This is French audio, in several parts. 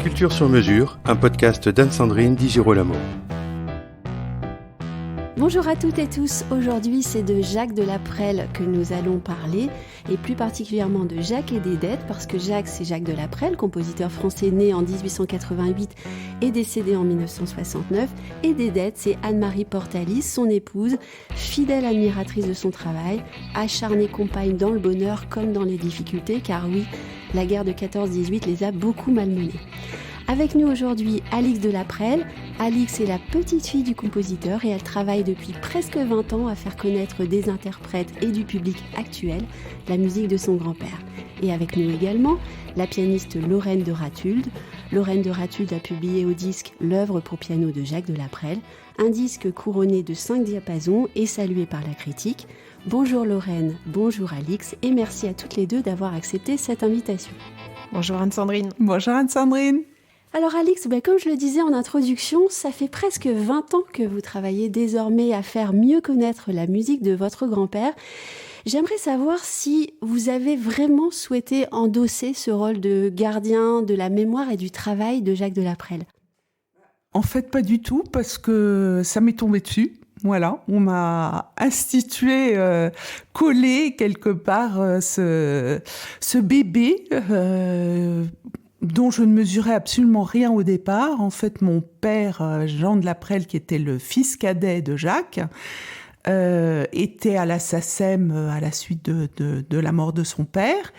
Culture sur mesure, un podcast d'Anne-Sandrine Di Girolamo. Bonjour à toutes et tous, aujourd'hui c'est de Jacques de la Prelle que nous allons parler, et plus particulièrement de Jacques et des dettes, parce que Jacques c'est Jacques de la Prelle, compositeur français né en 1888 et décédé en 1969, et des dettes c'est Anne-Marie Portalis, son épouse, fidèle admiratrice de son travail, acharnée compagne dans le bonheur comme dans les difficultés, car oui, la guerre de 14-18 les a beaucoup malmenés. Avec nous aujourd'hui, Alix de la Prelle. Alix est la petite fille du compositeur et elle travaille depuis presque 20 ans à faire connaître des interprètes et du public actuel la musique de son grand-père. Et avec nous également, la pianiste Lorraine de Ratulde. Lorraine de Ratulde a publié au disque l'œuvre pour piano de Jacques de la Prelle, un disque couronné de 5 diapasons et salué par la critique. Bonjour Lorraine, bonjour Alix et merci à toutes les deux d'avoir accepté cette invitation. Bonjour Anne-Sandrine. Bonjour Anne-Sandrine. Alors Alix, comme je le disais en introduction, ça fait presque 20 ans que vous travaillez désormais à faire mieux connaître la musique de votre grand-père. J'aimerais savoir si vous avez vraiment souhaité endosser ce rôle de gardien de la mémoire et du travail de Jacques de la Prelle. En fait, pas du tout, parce que ça m'est tombé dessus. Voilà, on m'a institué, collé quelque part ce bébé dont je ne mesurais absolument rien au départ. En fait, mon père, Jean de la Prelle, qui était le fils cadet de Jacques, était à la SACEM à la suite de la mort de son père.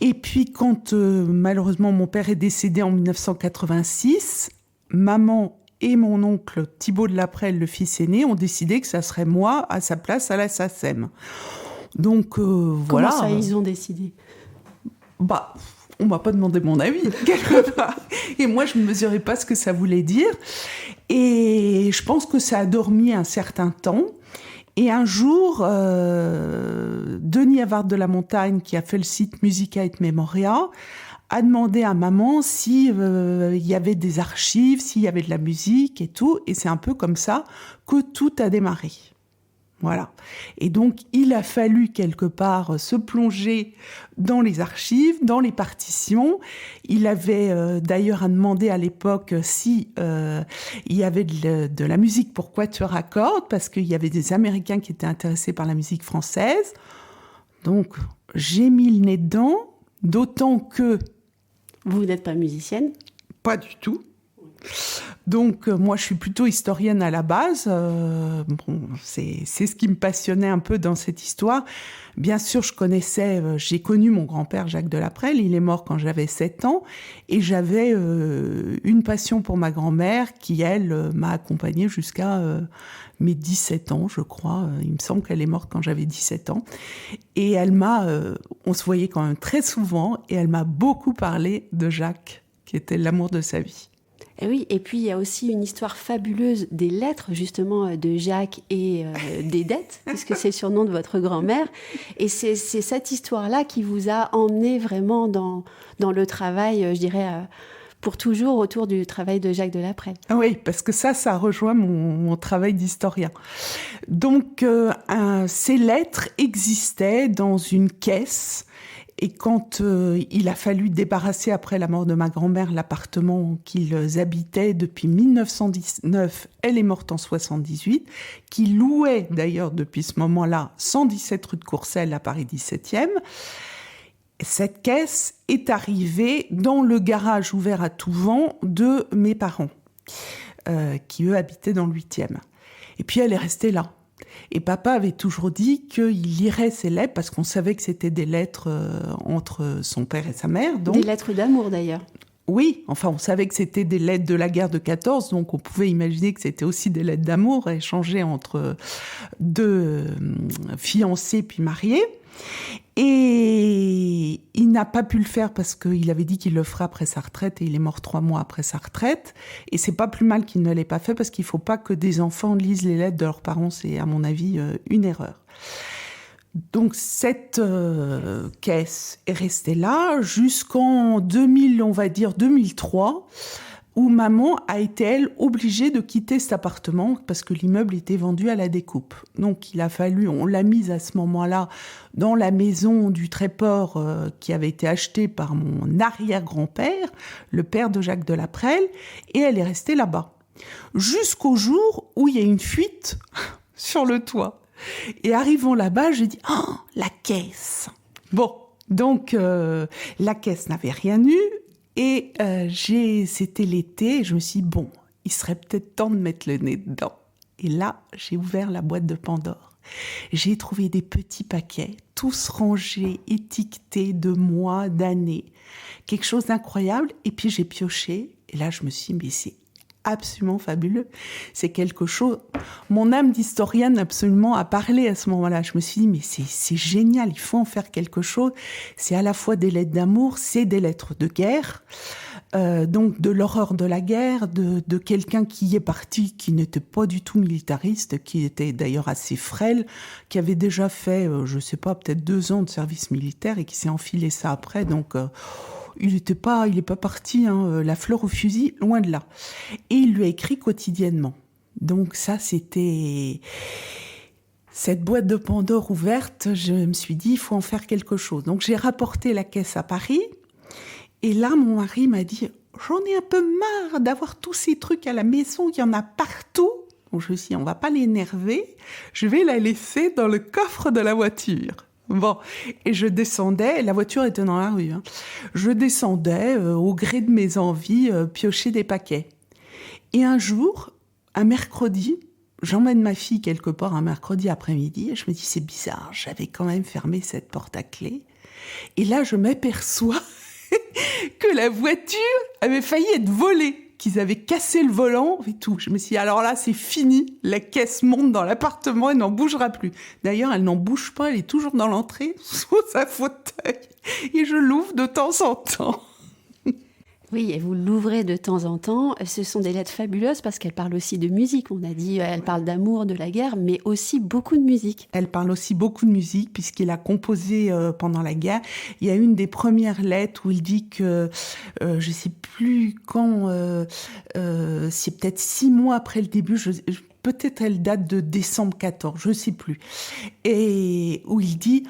Et puis, quand malheureusement mon père est décédé en 1986, maman et mon oncle Thibaut de la Prelle, le fils aîné, ont décidé que ça serait moi à sa place à la SACEM. Donc, voilà. Comment ça, ils ont décidé ? On m'a pas demandé mon avis, quelque part. Et moi, je ne mesurais pas ce que ça voulait dire. Et je pense que ça a dormi un certain temps. Et un jour, Denis Havard de la Montagne, qui a fait le site Musica et Memoria, a demandé à maman s'il y avait des archives, s'il y avait de la musique et tout. Et c'est un peu comme ça que tout a démarré. Voilà. Et donc, il a fallu quelque part se plonger dans les archives, dans les partitions. Il avait d'ailleurs à demander à l'époque si il y avait de la musique pour quatuor à cordes, parce qu'il y avait des Américains qui étaient intéressés par la musique française. Donc, j'ai mis le nez dedans, d'autant que... Vous n'êtes pas musicienne ? Pas du tout. Donc, moi, je suis plutôt historienne à la base. C'est ce qui me passionnait un peu dans cette histoire. Bien sûr, j'ai connu mon grand-père Jacques de la Prelle. Il est mort quand j'avais 7 ans. Et j'avais une passion pour ma grand-mère qui, elle, m'a accompagnée jusqu'à mes 17 ans, je crois. Il me semble qu'elle est morte quand j'avais 17 ans. Et on se voyait quand même très souvent. Et elle m'a beaucoup parlé de Jacques, qui était l'amour de sa vie. Et oui, et puis il y a aussi une histoire fabuleuse des lettres, justement, de Jacques et des dettes, puisque c'est le surnom de votre grand-mère. Et c'est cette histoire-là qui vous a emmené vraiment dans le travail, je dirais, pour toujours autour du travail de Jacques de la Prelle. Oui, parce que ça rejoint mon travail d'historien. Donc, ces lettres existaient dans une caisse. Et quand il a fallu débarrasser, après la mort de ma grand-mère, l'appartement qu'ils habitaient depuis 1919, elle est morte en 78, qui louait d'ailleurs depuis ce moment-là 117 rue de Courcelles à Paris 17e, cette caisse est arrivée dans le garage ouvert à tout vent de mes parents, qui eux habitaient dans le 8e. Et puis elle est restée là. Et papa avait toujours dit qu'il lirait ces lettres, parce qu'on savait que c'était des lettres entre son père et sa mère. Donc... Des lettres d'amour, d'ailleurs. Oui, enfin, on savait que c'était des lettres de la guerre de 14, donc on pouvait imaginer que c'était aussi des lettres d'amour échangées entre deux fiancés puis mariés. Et il n'a pas pu le faire parce qu'il avait dit qu'il le ferait après sa retraite, et il est mort 3 mois après sa retraite. Et c'est pas plus mal qu'il ne l'ait pas fait, parce qu'il faut pas que des enfants lisent les lettres de leurs parents. C'est, à mon avis, une erreur. Donc cette caisse est restée là jusqu'en 2000, on va dire 2003, où maman a été, elle, obligée de quitter cet appartement parce que l'immeuble était vendu à la découpe. Donc il a fallu, on l'a mise à ce moment-là dans la maison du Tréport qui avait été achetée par mon arrière-grand-père, le père de Jacques de la Prelle, et elle est restée là-bas. Jusqu'au jour où il y a une fuite sur le toit. Et arrivant là-bas, j'ai dit « Oh, la caisse !» Bon, donc la caisse n'avait rien eu. Et c'était l'été, et je me suis dit, bon, il serait peut-être temps de mettre le nez dedans. Et là, j'ai ouvert la boîte de Pandore. J'ai trouvé des petits paquets, tous rangés, étiquetés de mois, d'années. Quelque chose d'incroyable. Et puis j'ai pioché, et là je me suis dit, mais c'est absolument fabuleux. C'est quelque chose... Mon âme d'historienne absolument a parlé à ce moment-là. Je me suis dit, mais c'est génial, il faut en faire quelque chose. C'est à la fois des lettres d'amour, c'est des lettres de guerre, donc de l'horreur de la guerre, de quelqu'un qui est parti, qui n'était pas du tout militariste, qui était d'ailleurs assez frêle, qui avait déjà fait, je sais pas, peut-être 2 ans de service militaire et qui s'est enfilé ça après, donc... il est pas parti, la fleur au fusil, loin de là. Et il lui a écrit quotidiennement. Donc ça, c'était... Cette boîte de Pandore ouverte, je me suis dit, il faut en faire quelque chose. Donc j'ai rapporté la caisse à Paris. Et là, mon mari m'a dit, j'en ai un peu marre d'avoir tous ces trucs à la maison, il y en a partout. Donc je me suis dit, on va pas l'énerver, je vais la laisser dans le coffre de la voiture. Bon, et je descendais, la voiture était dans la rue, je descendais au gré de mes envies piocher des paquets. Et un jour, un mercredi, j'emmène ma fille quelque part un mercredi après-midi et je me dis c'est bizarre, j'avais quand même fermé cette porte à clé. Et là, je m'aperçois que la voiture avait failli être volée, qu'ils avaient cassé le volant et tout. Je me suis dit, alors là, c'est fini. La caisse monte dans l'appartement et n'en bougera plus. D'ailleurs, elle n'en bouge pas, elle est toujours dans l'entrée, sous sa fauteuil. Et je l'ouvre de temps en temps. Oui, et vous l'ouvrez de temps en temps. Ce sont des lettres fabuleuses parce qu'elles parlent aussi de musique. On a dit, elle parle d'amour, de la guerre, mais aussi beaucoup de musique. Elle parle aussi beaucoup de musique puisqu'il a composé pendant la guerre. Il y a une des premières lettres où il dit que, je sais plus quand, c'est peut-être 6 mois après le début, peut-être elle date de décembre 14, je sais plus. Et où il dit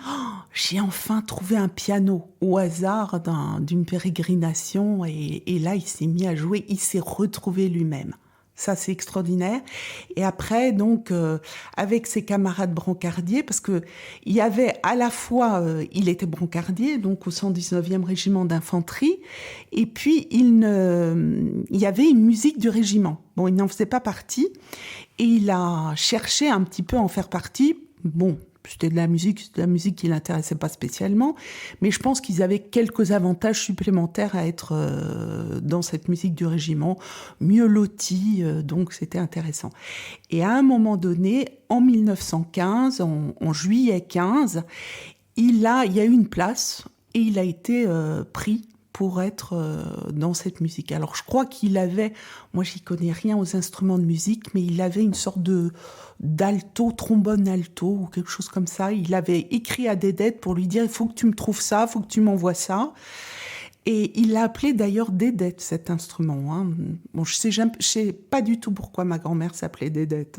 j'ai enfin trouvé un piano au hasard d'une pérégrination et là il s'est mis à jouer, il s'est retrouvé lui-même. Ça, c'est extraordinaire. Et après, donc, avec ses camarades brancardiers, parce que il y avait à la fois, il était brancardier, donc au 119e régiment d'infanterie, et puis il y avait une musique du régiment. Bon, il n'en faisait pas partie, et il a cherché un petit peu à en faire partie. Bon, c'était de la musique qui l'intéressait pas spécialement, mais je pense qu'ils avaient quelques avantages supplémentaires à être dans cette musique du régiment, mieux lotis, donc c'était intéressant. Et à un moment donné, en 1915, en juillet 15, il y a eu une place et il a été pris pour être dans cette musique. Alors je crois qu'il avait, moi j'y connais rien aux instruments de musique, mais il avait une sorte d'alto, trombone alto ou quelque chose comme ça. Il avait écrit à Dédette pour lui dire il faut que tu me trouves ça, il faut que tu m'envoies ça. Et il l'a appelé d'ailleurs Dédette, cet instrument. Bon, je sais pas du tout pourquoi ma grand-mère s'appelait Dédette.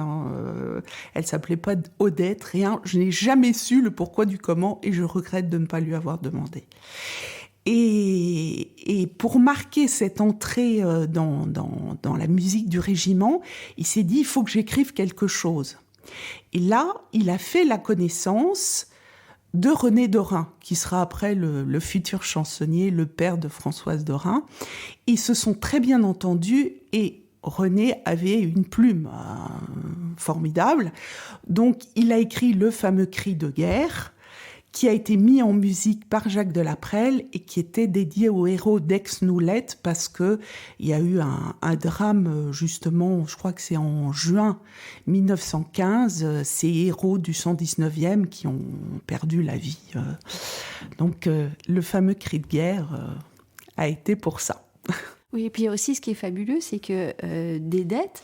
Elle s'appelait pas Odette, rien. Je n'ai jamais su le pourquoi du comment et je regrette de ne pas lui avoir demandé. Et pour marquer cette entrée dans la musique du régiment, il s'est dit, il faut que j'écrive quelque chose. Et là, il a fait la connaissance de René Dorin, qui sera après le futur chansonnier, le père de Françoise Dorin. Ils se sont très bien entendus et René avait une plume formidable. Donc, il a écrit le fameux cri de guerre, qui a été mis en musique par Jacques de la Prelle et qui était dédié aux héros d'Aix-Noulette parce que il y a eu un drame justement, je crois que c'est en juin 1915, ces héros du 119e qui ont perdu la vie. Donc le fameux cri de guerre a été pour ça. Oui, et puis aussi ce qui est fabuleux, c'est que Dédette,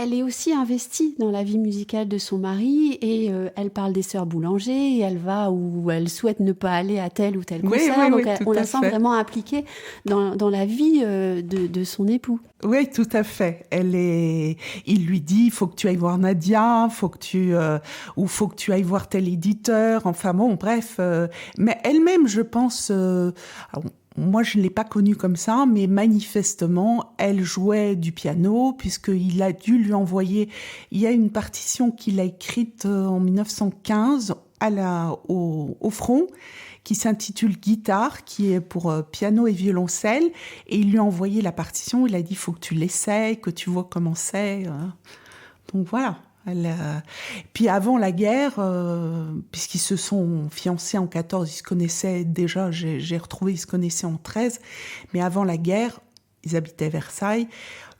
elle est aussi investie dans la vie musicale de son mari et elle parle des sœurs Boulanger et elle va où elle souhaite ne pas aller à tel ou tel concert. Donc on la sent vraiment impliquée dans la vie de son époux. Oui, tout à fait. Il lui dit, il faut que tu ailles voir Nadia, faut que tu ailles voir tel éditeur. Enfin bon, bref. Mais elle-même, je pense, moi, je ne l'ai pas connue comme ça, mais manifestement, elle jouait du piano, puisqu'il a dû lui envoyer... Il y a une partition qu'il a écrite en 1915 au front, qui s'intitule « Guitare », qui est pour piano et violoncelle. Et il lui a envoyé la partition, il a dit « il faut que tu l'essayes, que tu vois comment c'est ». Donc voilà. Puis avant la guerre, puisqu'ils se sont fiancés en 14, ils se connaissaient déjà, j'ai retrouvé, ils se connaissaient en 13, mais avant la guerre, ils habitaient Versailles.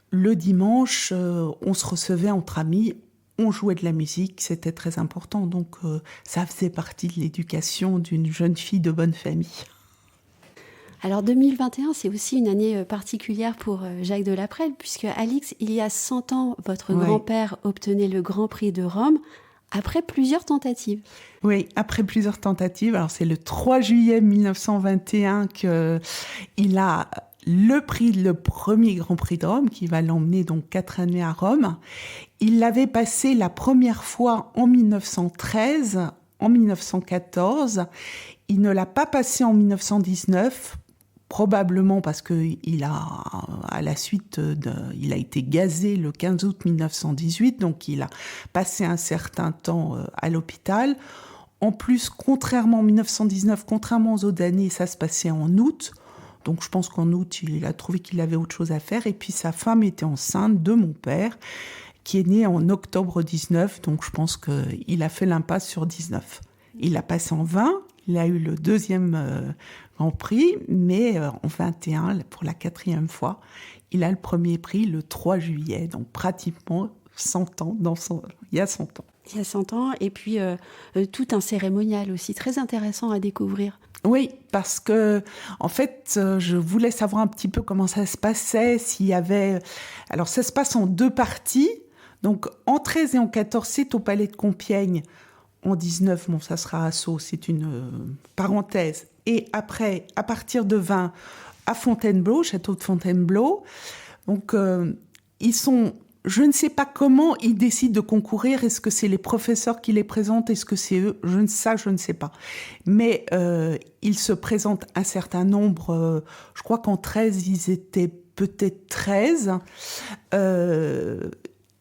Le dimanche, on se recevait entre amis, on jouait de la musique, c'était très important, donc ça faisait partie de l'éducation d'une jeune fille de bonne famille. Alors 2021, c'est aussi une année particulière pour Jacques de la Prelle, puisque Alix, il y a 100 ans, votre grand-père obtenait le Grand Prix de Rome après plusieurs tentatives. Oui, après plusieurs tentatives. Alors c'est le 3 juillet 1921 qu'il a le premier Grand Prix de Rome, qui va l'emmener donc 4 années à Rome. Il l'avait passé la première fois en 1913, en 1914. Il ne l'a pas passé en 1919, probablement parce qu'il a, à la suite, il a été gazé le 15 août 1918, donc il a passé un certain temps à l'hôpital. En plus, contrairement aux autres années, ça se passait en août. Donc je pense qu'en août, il a trouvé qu'il avait autre chose à faire. Et puis sa femme était enceinte de mon père, qui est né en octobre 19. Donc je pense qu'il a fait l'impasse sur 19. Il a passé en 20. Il a eu le deuxième Grand Prix, mais en 21, pour la 4e fois, il a le premier prix le 3 juillet, donc pratiquement 100 ans, il y a 100 ans. Il y a 100 ans, et puis tout un cérémonial aussi, très intéressant à découvrir. Oui, parce que, en fait, je voulais savoir un petit peu comment ça se passait, s'il y avait... Alors, ça se passe en 2 parties, donc en 13 et en 14, c'est au Palais de Compiègne. En 19, bon, ça sera à Sceaux, c'est une parenthèse. Et après, à partir de 20, à Fontainebleau, château de Fontainebleau. Donc, ils sont... Je ne sais pas comment ils décident de concourir. Est-ce que c'est les professeurs qui les présentent? Est-ce que c'est eux? Je ne sais pas. Mais ils se présentent un certain nombre. Je crois qu'en 13, ils étaient peut-être 13.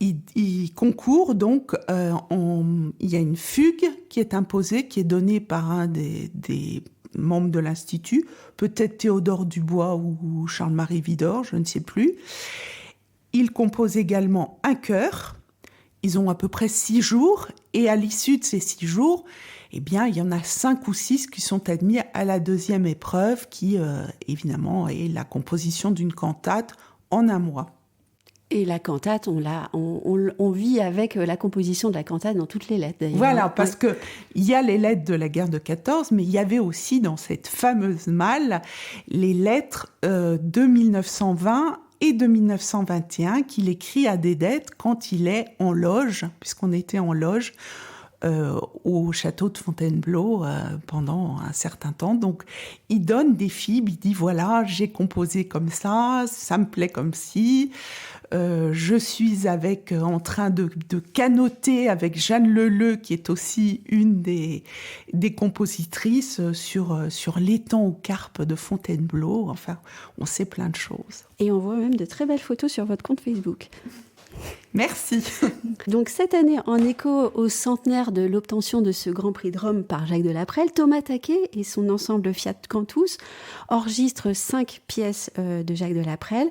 Ils concourent, donc il y a une fugue qui est imposée, qui est donnée par un des membres de l'Institut, peut-être Théodore Dubois ou Charles-Marie Widor, je ne sais plus. Ils composent également un chœur. Ils ont à peu près 6 jours, et à l'issue de ces 6 jours, eh bien, il y en a 5 ou 6 qui sont admis à la 2e épreuve, qui, évidemment, est la composition d'une cantate en un mois. Et la cantate, on vit avec la composition de la cantate dans toutes les lettres, d'ailleurs. Voilà, parce que il y a les lettres de la guerre de 14, mais il y avait aussi dans cette fameuse malle les lettres de 1920 et de 1921 qu'il écrit à des dettes quand il est en loge, puisqu'on était en loge au château de Fontainebleau pendant un certain temps. Donc, il donne des fibres, il dit voilà, j'ai composé comme ça me plaît comme ci. Je suis en train de canoter avec Jeanne Leleu, qui est aussi une des compositrices sur l'étang aux carpes de Fontainebleau. Enfin, on sait plein de choses. Et on voit même de très belles photos sur votre compte Facebook. Merci. Donc cette année, en écho au centenaire de l'obtention de ce Grand Prix de Rome par Jacques de la Prelle, Thomas Taquet et son ensemble Fiat Cantus enregistrent 5 pièces de Jacques de la Prelle.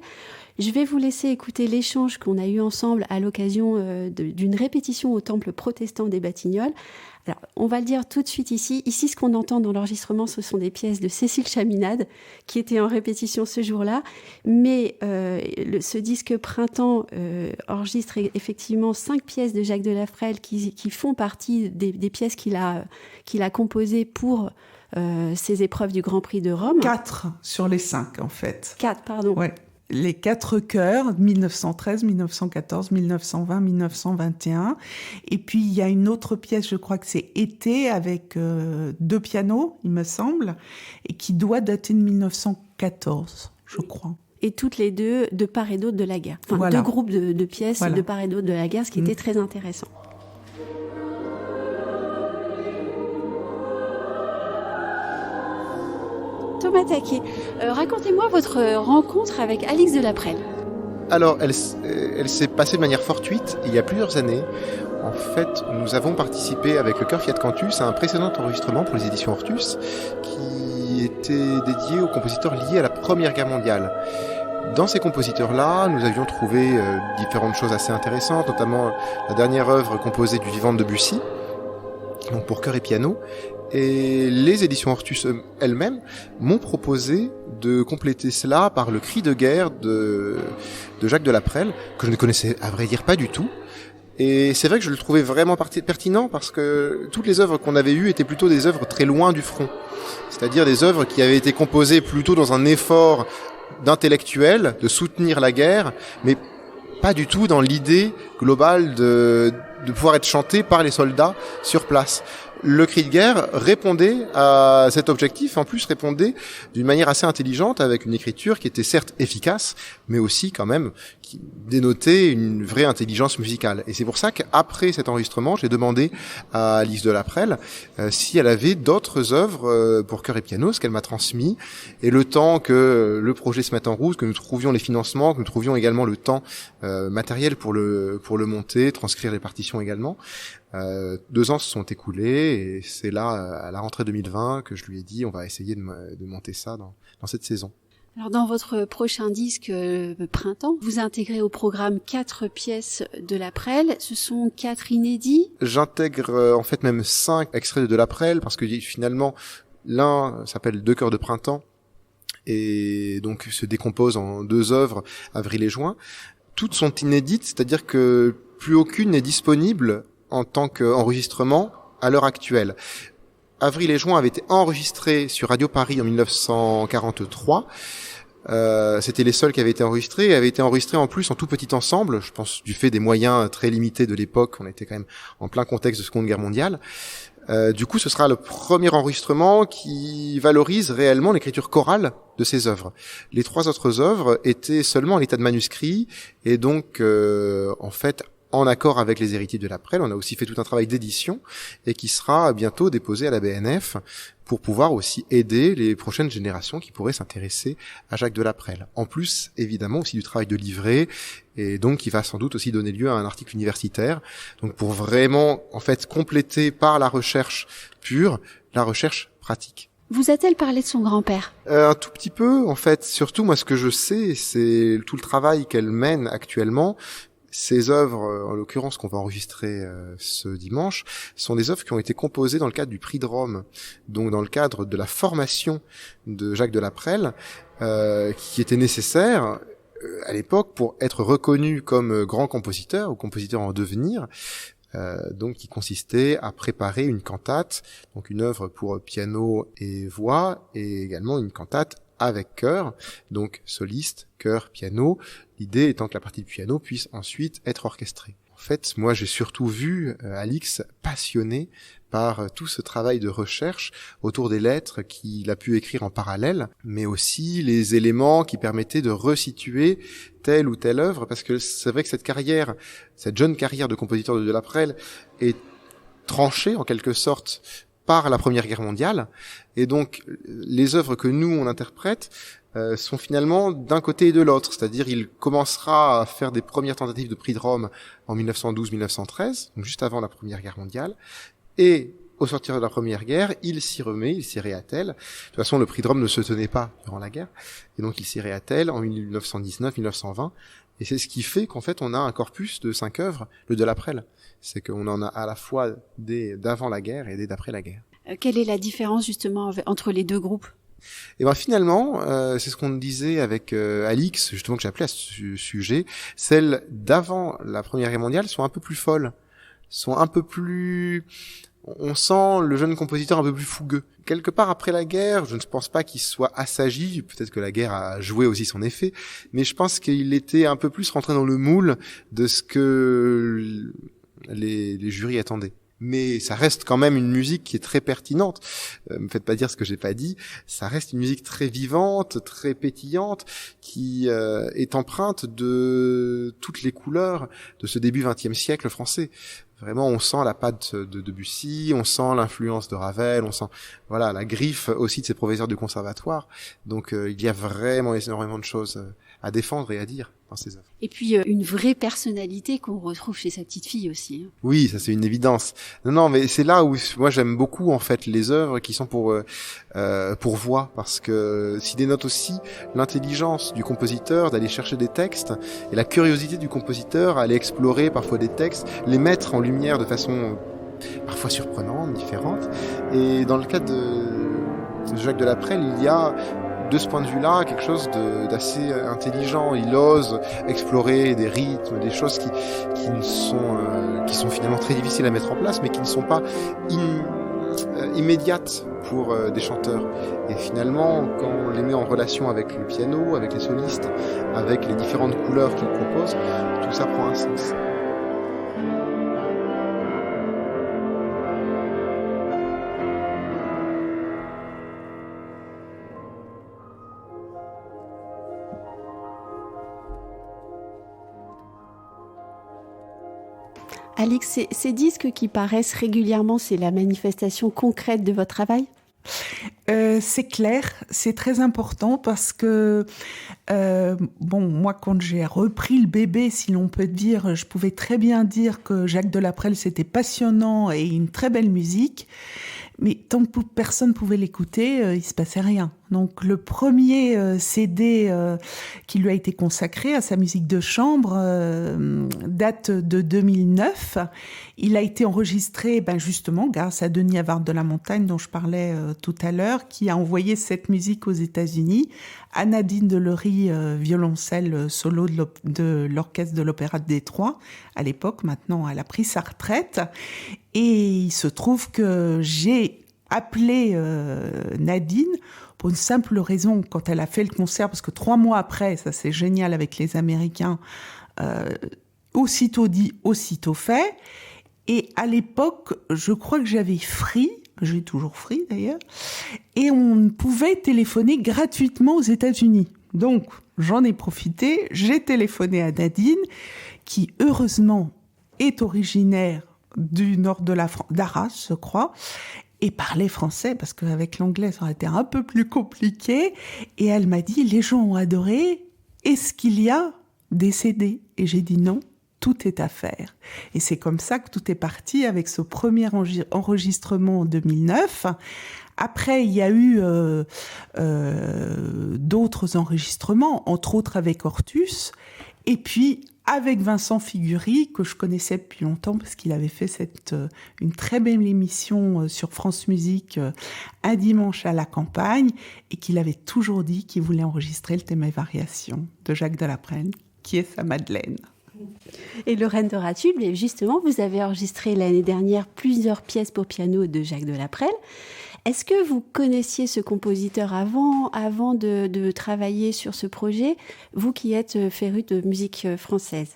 Je vais vous laisser écouter l'échange qu'on a eu ensemble à l'occasion d'une répétition au temple protestant des Batignolles. Alors, on va le dire tout de suite ici. Ici, ce qu'on entend dans l'enregistrement, ce sont des pièces de Cécile Chaminade qui étaient en répétition ce jour-là. Mais ce disque Printemps enregistre effectivement 5 pièces de Jacques de la Prelle qui font partie des pièces qu'il a composées pour ces épreuves du Grand Prix de Rome. 4 sur les 5, en fait. 4, pardon. Ouais. Les 4 chœurs, 1913, 1914, 1920, 1921. Et puis, il y a une autre pièce, je crois que c'est Été, avec 2 pianos, il me semble, et qui doit dater de 1914, je crois. Et toutes les deux de part et d'autre de la guerre. Enfin, Voilà. 2 groupes de pièces Voilà. de part et d'autre de la guerre, ce qui était très intéressant. Thomas Taquet, racontez-moi votre rencontre avec Alix de la Prelle. Alors, elle s'est passée de manière fortuite il y a plusieurs années. En fait, nous avons participé avec le chœur Fiat Cantus à un précédent enregistrement pour les éditions Hortus qui était dédié aux compositeurs liés à la Première Guerre mondiale. Dans ces compositeurs-là, nous avions trouvé différentes choses assez intéressantes, notamment la dernière œuvre composée du vivant de Debussy, donc pour chœur et piano. Et les éditions Hortus elles-mêmes m'ont proposé de compléter cela par le cri de guerre de Jacques de la Prelle, que je ne connaissais à vrai dire pas du tout. Et c'est vrai que je le trouvais vraiment pertinent parce que toutes les œuvres qu'on avait eues étaient plutôt des œuvres très loin du front. C'est-à-dire des œuvres qui avaient été composées plutôt dans un effort d'intellectuel, de soutenir la guerre, mais pas du tout dans l'idée globale de pouvoir être chanté par les soldats sur place. Le cri de guerre répondait à cet objectif, en plus répondait d'une manière assez intelligente avec une écriture qui était certes efficace, mais aussi quand même qui dénotait une vraie intelligence musicale. Et c'est pour ça qu'après cet enregistrement, j'ai demandé à Alix de la Prelle si elle avait d'autres œuvres pour chœur et piano, ce qu'elle m'a transmis. Et le temps que le projet se mette en route, que nous trouvions les financements, que nous trouvions également le temps matériel pour le monter, transcrire les partitions également. 2 ans se sont écoulés et c'est là, à la rentrée 2020, que je lui ai dit on va essayer de monter ça dans cette saison. Alors dans votre prochain disque Printemps, vous intégrez au programme 4 pièces de la Prelle. Ce sont 4 inédits. J'intègre en fait même 5 extraits de la Prelle parce que finalement l'un s'appelle 2 chœurs de printemps et donc se décompose en 2 œuvres, Avril et Juin. Toutes sont inédites, c'est-à-dire que plus aucune n'est disponible en tant qu'enregistrement à l'heure actuelle. Avril et Juin avaient été enregistrés sur Radio Paris en 1943. C'était les seuls qui avaient été enregistrés en plus en tout petit ensemble, je pense du fait des moyens très limités de l'époque, on était quand même en plein contexte de Seconde Guerre mondiale. Du coup, ce sera le premier enregistrement qui valorise réellement l'écriture chorale de ces œuvres. Les 3 autres œuvres étaient seulement en état de manuscrit et donc en fait en accord avec les héritiers de la Prelle. On a aussi fait tout un travail d'édition et qui sera bientôt déposé à la BNF pour pouvoir aussi aider les prochaines générations qui pourraient s'intéresser à Jacques de la Prelle. En plus, évidemment, aussi du travail de livret et donc qui va sans doute aussi donner lieu à un article universitaire. Donc pour vraiment, en fait, compléter par la recherche pure, la recherche pratique. Vous a-t-elle parlé de son grand-père ? Un tout petit peu, en fait. Surtout, moi, ce que je sais, c'est tout le travail qu'elle mène actuellement. Ces œuvres, en l'occurrence qu'on va enregistrer ce dimanche, sont des œuvres qui ont été composées dans le cadre du prix de Rome, donc dans le cadre de la formation de Jacques de la Prelle, qui était nécessaire à l'époque pour être reconnu comme grand compositeur ou compositeur en devenir, donc qui consistait à préparer une cantate, donc une œuvre pour piano et voix, et également une cantate avec chœur, donc soliste, chœur, piano, l'idée étant que la partie de piano puisse ensuite être orchestrée. En fait, moi j'ai surtout vu Alix passionné par tout ce travail de recherche autour des lettres qu'il a pu écrire en parallèle, mais aussi les éléments qui permettaient de resituer telle ou telle œuvre, parce que c'est vrai que cette jeune carrière de compositeur de la Prelle est tranchée en quelque sorte par la Première Guerre mondiale, et donc les œuvres que nous on interprète sont finalement d'un côté et de l'autre, c'est-à-dire il commencera à faire des premières tentatives de prix de Rome en 1912-1913, donc juste avant la Première Guerre mondiale, et au sortir de la Première Guerre, il s'y remet, il s'y réattelle. De toute façon, le prix de Rome ne se tenait pas durant la guerre, et donc il s'y réattelle en 1919-1920, et c'est ce qui fait qu'en fait on a un corpus de 5 œuvres, le de la Prelle. C'est qu'on en a à la fois d'avant la guerre et d'après la guerre. Quelle est la différence justement entre les 2 groupes ? Et ben finalement, c'est ce qu'on disait avec Alix, justement que j'appelais à ce sujet, celles d'avant la Première Guerre mondiale sont un peu plus folles, sont un peu plus, on sent le jeune compositeur un peu plus fougueux. Quelque part après la guerre, je ne pense pas qu'il soit assagi, peut-être que la guerre a joué aussi son effet, mais je pense qu'il était un peu plus rentré dans le moule de ce que les jurys attendaient. Mais ça reste quand même une musique qui est très pertinente. Me faites pas dire ce que j'ai pas dit. Ça reste une musique très vivante, très pétillante, qui est empreinte de toutes les couleurs de ce début XXe siècle français. Vraiment, on sent la patte de Debussy, on sent l'influence de Ravel, on sent voilà la griffe aussi de ses professeurs du conservatoire. Donc il y a vraiment énormément de choses à défendre et à dire dans ses œuvres. Et puis une vraie personnalité qu'on retrouve chez sa petite fille aussi. Oui, ça c'est une évidence. Non, mais c'est là où moi j'aime beaucoup en fait les œuvres qui sont pour voix, parce que s'il dénote aussi l'intelligence du compositeur d'aller chercher des textes et la curiosité du compositeur à aller explorer parfois des textes, les mettre en lumière de façon parfois surprenante, différente. Et dans le cas de Jacques Delaprelle, il y a de ce point de vue-là, quelque chose d'assez intelligent. Il ose explorer des rythmes, des choses qui sont finalement très difficiles à mettre en place, mais qui ne sont pas immédiates pour des chanteurs. Et finalement, quand on les met en relation avec le piano, avec les solistes, avec les différentes couleurs qu'il propose, tout ça prend un sens. Alix, ces disques qui paraissent régulièrement, c'est la manifestation concrète de votre travail ? C'est clair, c'est très important parce que moi quand j'ai repris le bébé, si l'on peut dire, je pouvais très bien dire que Jacques Delaprelle c'était passionnant et une très belle musique, mais tant que personne pouvait l'écouter, il se passait rien. Donc le premier CD qui lui a été consacré à sa musique de chambre date de 2009. Il a été enregistré justement grâce à Denis Havard de la Montagne dont je parlais tout à l'heure, qui a envoyé cette musique aux États-Unis, à Nadine Delery, violoncelle solo de l'orchestre de l'Opéra de Détroit. À l'époque, maintenant, elle a pris sa retraite. Et il se trouve que j'ai appelé Nadine pour une simple raison, quand elle a fait le concert, parce que 3 mois après, ça c'est génial avec les Américains, aussitôt dit, aussitôt fait. Et à l'époque, je crois que j'avais Free, j'ai toujours Free d'ailleurs, et on pouvait téléphoner gratuitement aux États-Unis. Donc, j'en ai profité, j'ai téléphoné à Nadine, qui heureusement est originaire du nord de la France, d'Arras, je crois, et parlait français, parce qu'avec l'anglais, ça aurait été un peu plus compliqué. Et elle m'a dit, les gens ont adoré, est-ce qu'il y a des CD ? Et j'ai dit non, tout est à faire. Et c'est comme ça que tout est parti avec ce premier enregistrement en 2009. Après, il y a eu d'autres enregistrements, entre autres avec Hortus, et puis avec Vincent Figury, que je connaissais depuis longtemps parce qu'il avait fait une très belle émission sur France Musique, Un dimanche à la campagne, et qu'il avait toujours dit qu'il voulait enregistrer le thème et variations de Jacques Delaprelle, qui est sa Madeleine. Et Lorraine Doratube, justement, vous avez enregistré l'année dernière plusieurs pièces pour piano de Jacques Delaprelle. Est-ce que vous connaissiez ce compositeur avant de travailler sur ce projet, vous qui êtes féru de musique française ?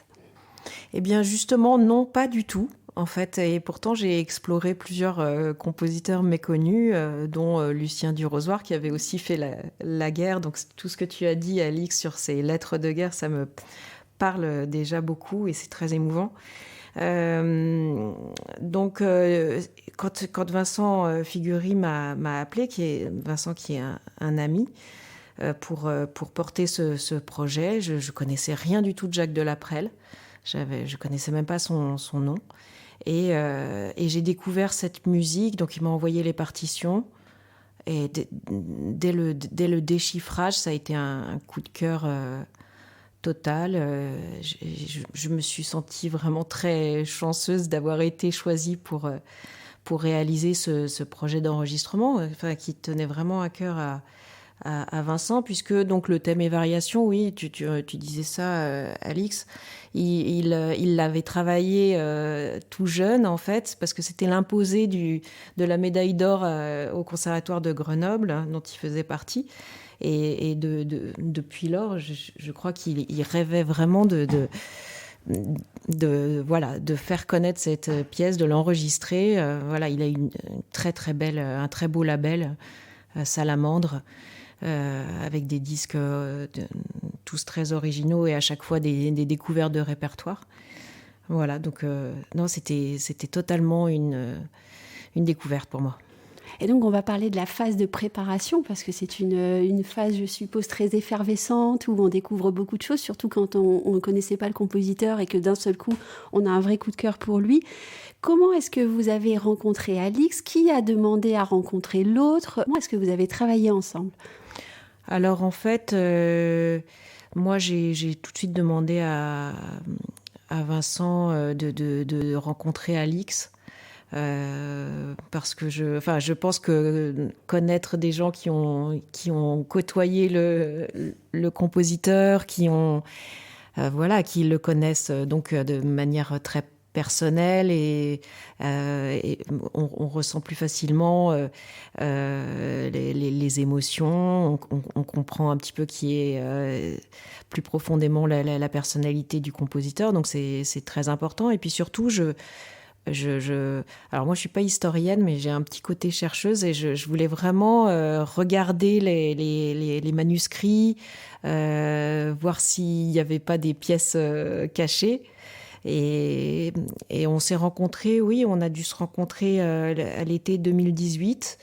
Eh bien justement, non, pas du tout. En fait, et pourtant j'ai exploré plusieurs compositeurs méconnus, dont Lucien Durozoir, qui avait aussi fait la guerre. Donc tout ce que tu as dit, Alix, sur ces lettres de guerre, ça me parle déjà beaucoup et c'est très émouvant. Donc quand Vincent Figury m'a appelé, Vincent qui est un ami, pour porter ce projet, je connaissais rien du tout de Jacques Delaprelle. Je connaissais même pas son nom. Et j'ai découvert cette musique, donc il m'a envoyé les partitions. Et dès le déchiffrage, ça a été un coup de cœur total. Je me suis sentie vraiment très chanceuse d'avoir été choisie pour réaliser ce projet d'enregistrement, qui tenait vraiment à cœur à Vincent, puisque donc le thème est variation, oui, tu disais ça, Alix. Il l'avait travaillé tout jeune, en fait, parce que c'était l'imposé de la médaille d'or au Conservatoire de Grenoble, dont il faisait partie. Et depuis lors, je crois qu'il rêvait vraiment de faire connaître cette pièce, de l'enregistrer. Voilà, il a une très très belle, un très beau label, Salamandre, avec des disques tous très originaux et à chaque fois des découvertes de répertoire. Voilà, donc non, c'était totalement une découverte pour moi. Et donc, on va parler de la phase de préparation, parce que c'est une phase, je suppose, très effervescente, où on découvre beaucoup de choses, surtout quand on ne connaissait pas le compositeur et que d'un seul coup, on a un vrai coup de cœur pour lui. Comment est-ce que vous avez rencontré Alix ? Qui a demandé à rencontrer l'autre ? Comment est-ce que vous avez travaillé ensemble ? Alors, en fait, moi, j'ai tout de suite demandé à Vincent de rencontrer Alix. Parce que je pense que connaître des gens qui ont côtoyé le compositeur, qui le connaissent donc de manière très personnelle et on ressent plus facilement les émotions, on comprend un petit peu qui est plus profondément la personnalité du compositeur, donc c'est très important. Et puis surtout, alors moi je suis pas historienne, mais j'ai un petit côté chercheuse et je voulais vraiment regarder les manuscrits, voir s'il y avait pas des pièces cachées. Et on s'est rencontrés, oui, on a dû se rencontrer à l'été 2018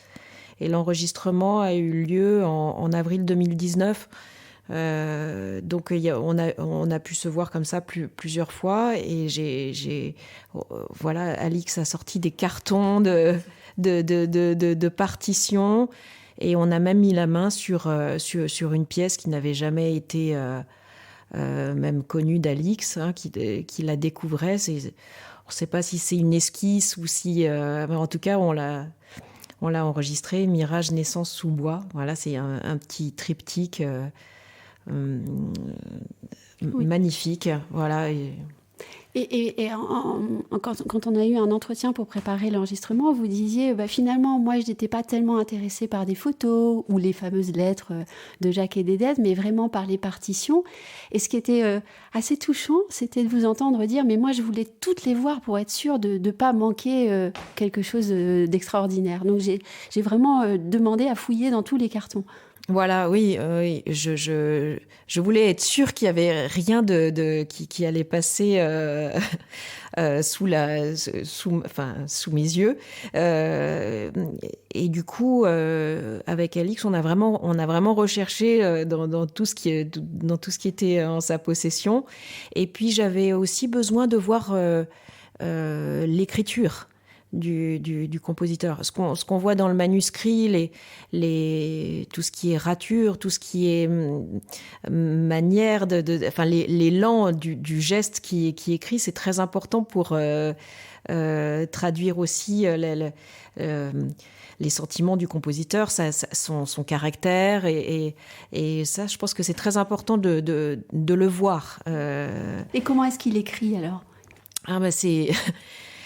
et l'enregistrement a eu lieu en avril 2019. Donc on a pu se voir comme ça plusieurs fois et Alix a sorti des cartons de partitions et on a même mis la main sur une pièce qui n'avait jamais été même connue d'Alix, qui la découvrait. On ne sait pas si c'est une esquisse ou si mais en tout cas on l'a enregistré, Mirage naissance sous bois. Voilà, c'est un petit triptyque magnifique, voilà. Quand on a eu un entretien pour préparer l'enregistrement, vous disiez finalement, moi, je n'étais pas tellement intéressée par des photos ou les fameuses lettres de Jacques et d'Edith, mais vraiment par les partitions. Et ce qui était assez touchant, c'était de vous entendre dire, mais moi, je voulais toutes les voir pour être sûre de ne pas manquer quelque chose d'extraordinaire. Donc, j'ai vraiment demandé à fouiller dans tous les cartons. Voilà, oui, je voulais être sûre qu'il y avait rien qui allait passer sous mes yeux. Et du coup, avec Alix, on a vraiment recherché dans tout ce qui était en sa possession. Et puis j'avais aussi besoin de voir l'écriture du compositeur. Ce qu'on voit dans le manuscrit, tout ce qui est rature, tout ce qui est manière l'élan du geste qui est écrit, c'est très important pour traduire aussi les sentiments du compositeur, son caractère et ça, je pense que c'est très important de le voir. Et comment est-ce qu'il écrit alors ?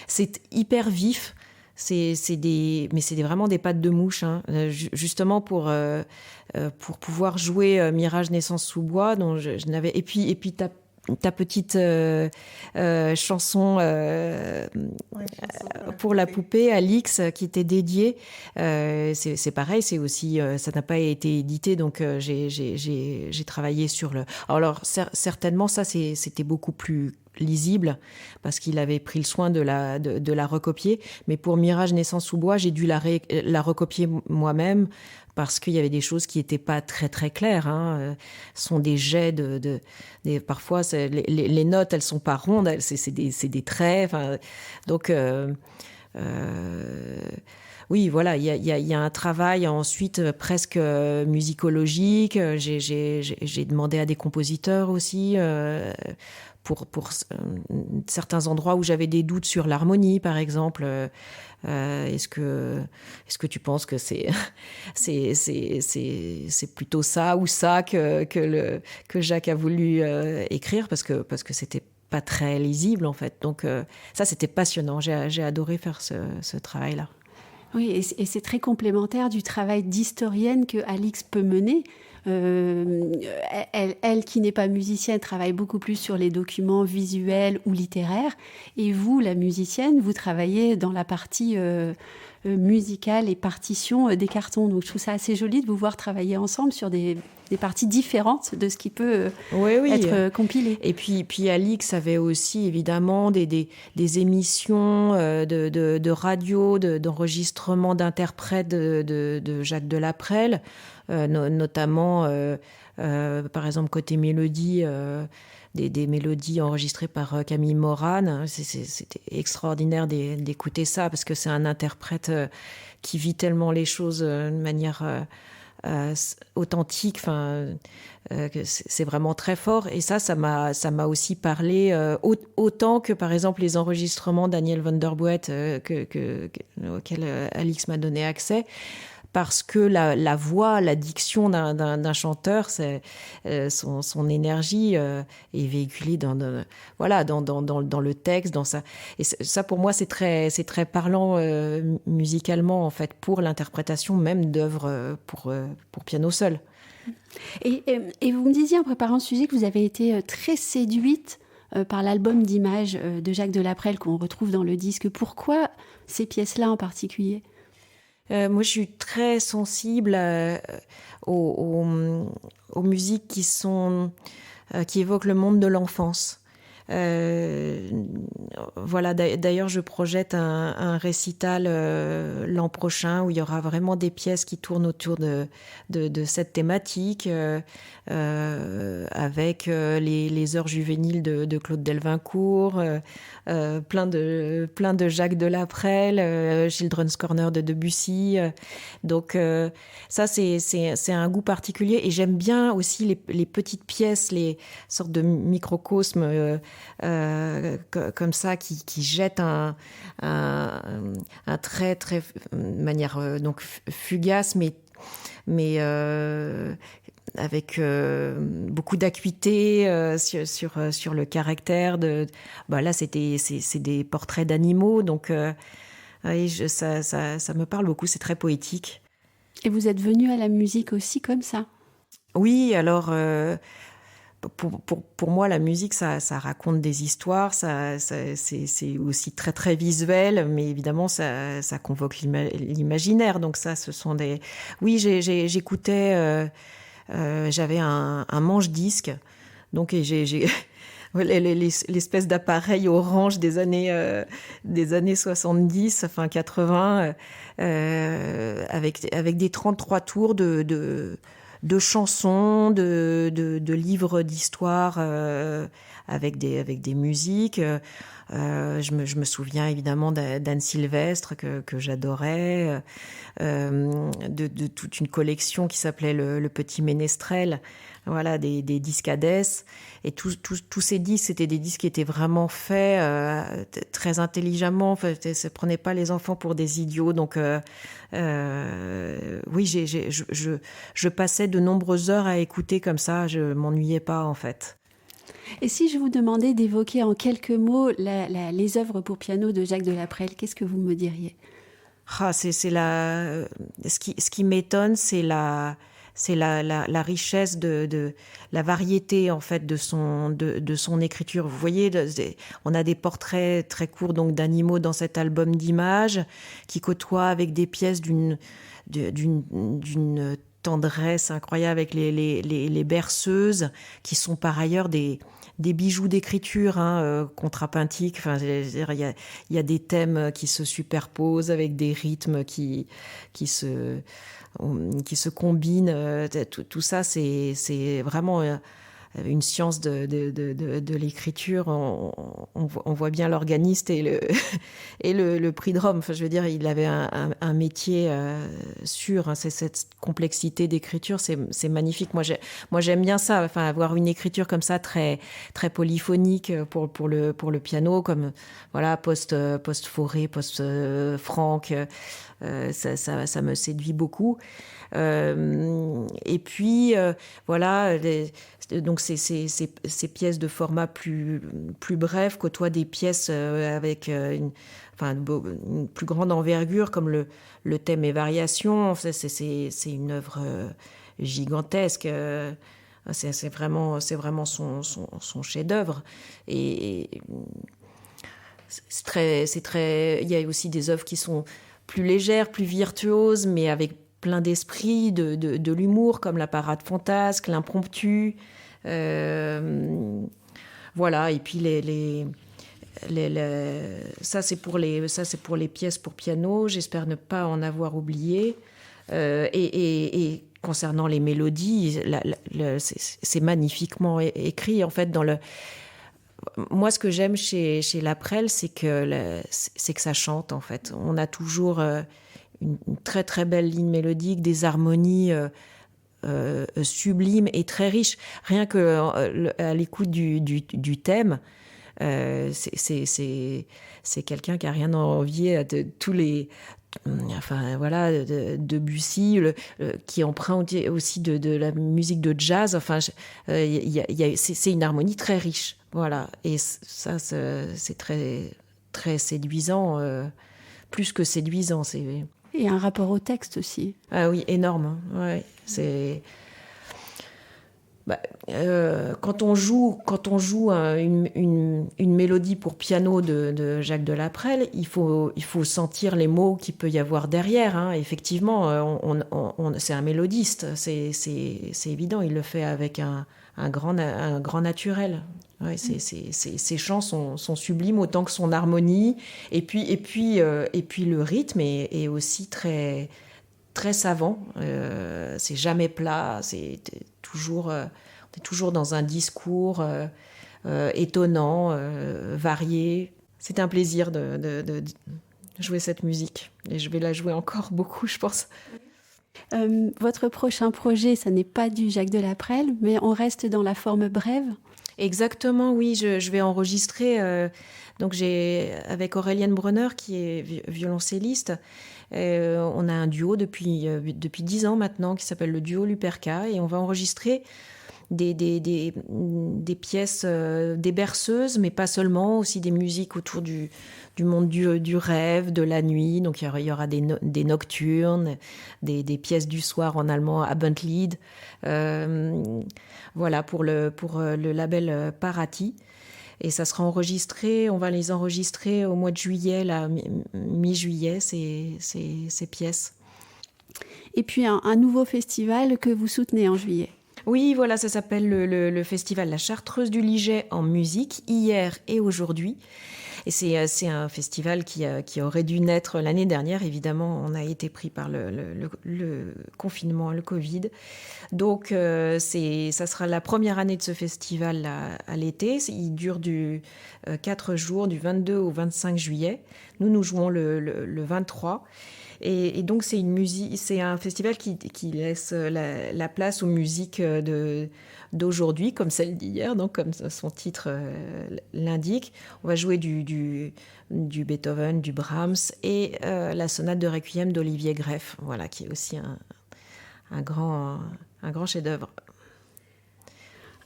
C'est hyper vif, mais c'est vraiment des pattes de mouche, justement pour pouvoir jouer Mirage naissance sous bois, dont je n'avais. Et puis ta petite chanson pour la poupée, Alix, qui était dédiée. C'est pareil, c'est aussi ça n'a pas été édité, donc j'ai travaillé sur le. Alors certainement ça c'était beaucoup plus lisible parce qu'il avait pris le soin de la recopier, mais pour Mirage naissance sous bois, j'ai dû la recopier moi-même parce qu'il y avait des choses qui n'étaient pas très très claires. Ce sont des jets parfois les notes, elles sont pas rondes, c'est des traits. Donc oui, voilà, il y a un travail ensuite presque musicologique. J'ai demandé à des compositeurs aussi pour certains endroits où j'avais des doutes sur l'harmonie, par exemple. Est-ce que tu penses que c'est plutôt ça ou ça que Jacques a voulu écrire, parce que c'était pas très lisible en fait. Donc ça, c'était passionnant. J'ai adoré faire ce travail-là. Oui, et c'est très complémentaire du travail d'historienne que Alix peut mener. Elle qui n'est pas musicienne, travaille beaucoup plus sur les documents visuels ou littéraires. Et vous, la musicienne, vous travaillez dans la partie musicale et partition des cartons. Donc je trouve ça assez joli de vous voir travailler ensemble sur des parties différentes de ce qui peut être compilé. Et puis Alix avait aussi évidemment des émissions de radio, d'enregistrement d'interprètes de Jacques Delaprelle, notamment par exemple côté mélodie, des mélodies enregistrées par Camille Morane. C'était extraordinaire d'écouter ça, parce que c'est un interprète qui vit tellement les choses de manière authentique, c'est vraiment très fort. Et ça m'a aussi parlé autant que par exemple les enregistrements Daniel van der Boet auxquels Alix m'a donné accès, parce que la voix, la diction d'un chanteur, son énergie est véhiculée dans le texte, dans ça. Et ça, pour moi, c'est très parlant musicalement, en fait, pour l'interprétation même d'œuvres pour piano seul. Et vous me disiez en préparant ce sujet que vous avez été très séduite par l'album d'images de Jacques Delaprelle qu'on retrouve dans le disque. Pourquoi ces pièces-là en particulier ? Moi, je suis très sensible aux musiques qui évoquent le monde de l'enfance. Voilà, d'ailleurs, je projette un récital l'an prochain où il y aura vraiment des pièces qui tournent autour de cette thématique, avec les heures juvéniles de Claude Delvincourt, plein de Jacques Delaprelle, Children's Corner de Debussy. Donc ça, c'est un goût particulier, et j'aime bien aussi les petites pièces, les sortes de microcosmes comme ça qui jettent un très très manière donc fugace, mais avec beaucoup d'acuité sur le caractère là c'est des portraits d'animaux, donc ça me parle beaucoup, c'est très poétique. Et vous êtes venue à la musique aussi comme ça ? Oui, alors pour moi, la musique, ça raconte des histoires, c'est aussi très très visuel, mais évidemment ça convoque l'imaginaire. Donc ça, ce sont des. Oui, j'écoutais. J'avais un manche-disque, donc j'ai l'espèce d'appareil orange des années 70, enfin 80, avec des 33 tours de chansons, de livres d'histoire avec des musiques. Je me souviens évidemment d'Anne Sylvestre que j'adorais, de toute une collection qui s'appelait le Petit Ménestrel, voilà, des disques Hadès. Et tous ces disques, c'était des disques qui étaient vraiment faits très intelligemment. En fait, ça prenait pas les enfants pour des idiots. Donc oui, je passais de nombreuses heures à écouter comme ça. Je m'ennuyais pas, en fait. Et si je vous demandais d'évoquer en quelques mots les œuvres pour piano de Jacques Delaprelle, qu'est-ce que vous me diriez ? Ce qui m'étonne, c'est la richesse de la variété, en fait, de son écriture. Vous voyez, on a des portraits très courts donc d'animaux dans cet album d'images qui côtoient avec des pièces d'une tendresse incroyable, avec les berceuses qui sont par ailleurs des bijoux d'écriture contrapuntiques. Enfin, il y a des thèmes qui se superposent avec des rythmes qui se combinent. Tout ça, c'est vraiment une science de l'écriture. On voit bien l'organiste et le prix de Rome. Enfin, je veux dire, il avait un métier sûr. Hein, c'est cette complexité d'écriture, c'est magnifique. Moi, j'aime bien ça. Enfin, avoir une écriture comme ça, très très polyphonique pour le piano, comme voilà, post-Fauré, post-Franck. Ça me séduit beaucoup. Et puis, voilà, donc ces pièces de format plus bref côtoient des pièces avec une plus grande envergure, comme le thème et variations. C'est une œuvre gigantesque. C'est vraiment son chef-d'œuvre. Et c'est très. Il y a aussi des œuvres qui sont plus légères, plus virtuoses, mais avec plein d'esprit, de l'humour, comme la parade fantasque, l'impromptu. Voilà, et puis ça c'est pour les pièces pour piano. J'espère ne pas en avoir oublié. Et concernant les mélodies, c'est magnifiquement écrit. En fait, moi, ce que j'aime chez Laprelle, c'est que ça chante. En fait, on a toujours une très très belle ligne mélodique, des harmonies sublimes et très riches. Rien que à l'écoute du thème, c'est quelqu'un qui a rien à envier de tous les. Enfin voilà, Debussy, qui emprunte aussi de la musique de jazz. Enfin, c'est une harmonie très riche. Voilà, et ça, c'est très très séduisant, plus que séduisant. Et un rapport au texte aussi. Ah oui, énorme. Ouais, c'est. Quand on joue une mélodie pour piano de Jacques de Laprelle, il faut sentir les mots qu'il peut y avoir derrière. Hein. Effectivement, c'est un mélodiste, c'est évident. Il le fait avec un grand naturel. Ouais, ses chants sont sublimes autant que son harmonie. Et puis le rythme est aussi très très savant. C'est jamais plat. C'est toujours, on est toujours dans un discours étonnant, varié. C'est un plaisir de jouer cette musique. Et je vais la jouer encore beaucoup, je pense. Votre prochain projet, ça n'est pas du Jacques de Laprelle, mais on reste dans la forme brève. Exactement, oui. Je vais enregistrer. Donc avec Aurélienne Brenner, qui est violoncelliste. On a un duo depuis 10 ans maintenant qui s'appelle le duo Luperca, et on va enregistrer des pièces, des berceuses, mais pas seulement, aussi des musiques autour du monde du rêve, de la nuit. Donc il y aura des nocturnes, des pièces du soir en allemand, Abendlied. Voilà, pour le label Parati. Et ça sera enregistré, on va les enregistrer au mois de juillet, là, mi-juillet, ces pièces. Et puis un nouveau festival que vous soutenez en juillet. Oui, voilà, ça s'appelle le festival La Chartreuse du Liget en musique, hier et aujourd'hui. Et c'est un festival qui aurait dû naître l'année dernière. Évidemment, on a été pris par le confinement, le Covid. Donc, ça sera la première année de ce festival à l'été. Il dure 4 jours, du 22 au 25 juillet. Nous jouons le 23. Et donc, c'est un festival qui laisse la place aux musiques d'aujourd'hui, comme celle d'hier, donc comme son titre l'indique. On va jouer du Beethoven, du Brahms et la sonate de Requiem d'Olivier Greff, voilà, qui est aussi un grand chef-d'œuvre.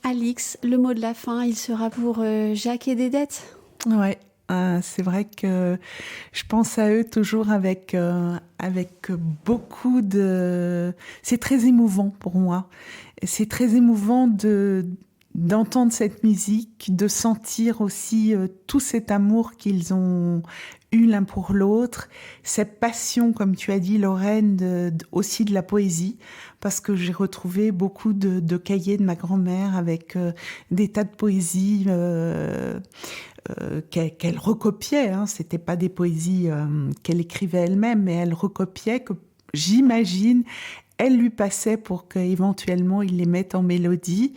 Alix, le mot de la fin, il sera pour Jacques et Dédette. Ouais. C'est vrai que je pense à eux toujours avec beaucoup de... C'est très émouvant pour moi. C'est très émouvant d'entendre cette musique, de sentir aussi tout cet amour qu'ils ont eu l'un pour l'autre, cette passion, comme tu as dit, Lorraine, aussi de la poésie, parce que j'ai retrouvé beaucoup de cahiers de ma grand-mère avec des tas de poésies qu'elle recopiait, hein. C'était pas des poésies qu'elle écrivait elle-même, mais elle recopiait, que j'imagine elle lui passait pour qu'éventuellement il les mette en mélodie.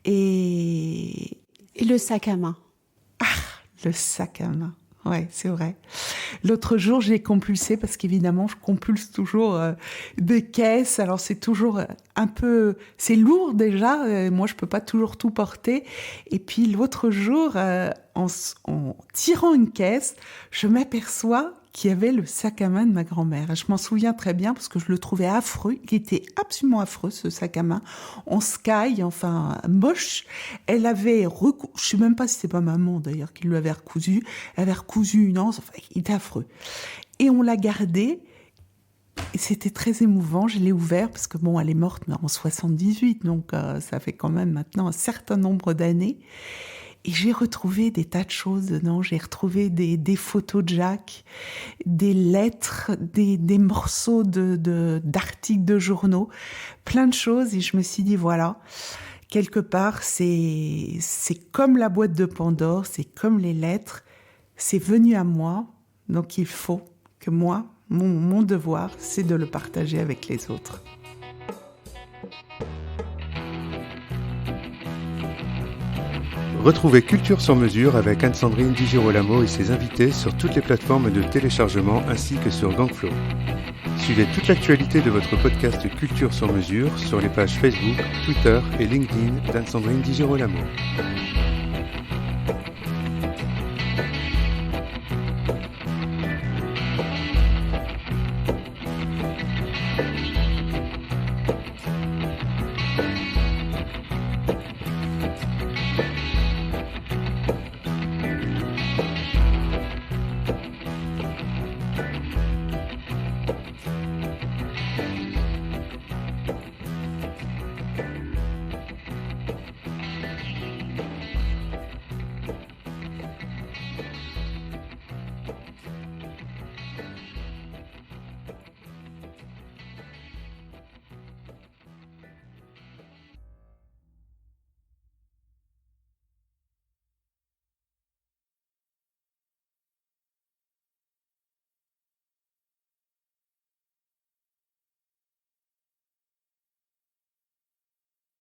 Et le sac à main. Le sac à main. Ouais, c'est vrai. L'autre jour, j'ai compulsé parce qu'évidemment, je compulse toujours des caisses. Alors, c'est toujours un peu... C'est lourd déjà. Moi, je peux pas toujours tout porter. Et puis, l'autre jour, en tirant une caisse, je m'aperçois qu'il y avait le sac à main de ma grand-mère. Je m'en souviens très bien parce que je le trouvais affreux. Il était absolument affreux, ce sac à main. En sky, enfin, moche. Elle avait je sais même pas si c'est pas maman, d'ailleurs, qui lui avait recousu. Elle avait recousu une anse. Enfin, il était affreux. Et on l'a gardé. Et c'était très émouvant. Je l'ai ouvert parce que bon, elle est morte en 78. Donc, ça fait quand même maintenant un certain nombre d'années. Et j'ai retrouvé des tas de choses dedans. J'ai retrouvé des photos de Jacques, des lettres, des morceaux d'articles de journaux, plein de choses. Et je me suis dit, voilà, quelque part, c'est comme la boîte de Pandore, c'est comme les lettres. C'est venu à moi, donc il faut que moi, mon devoir, c'est de le partager avec les autres. Retrouvez Culture sur mesure avec Anne-Sandrine Di Girolamo et ses invités sur toutes les plateformes de téléchargement ainsi que sur Gangflow. Suivez toute l'actualité de votre podcast Culture sur mesure sur les pages Facebook, Twitter et LinkedIn d'Anne-Sandrine Di Girolamo.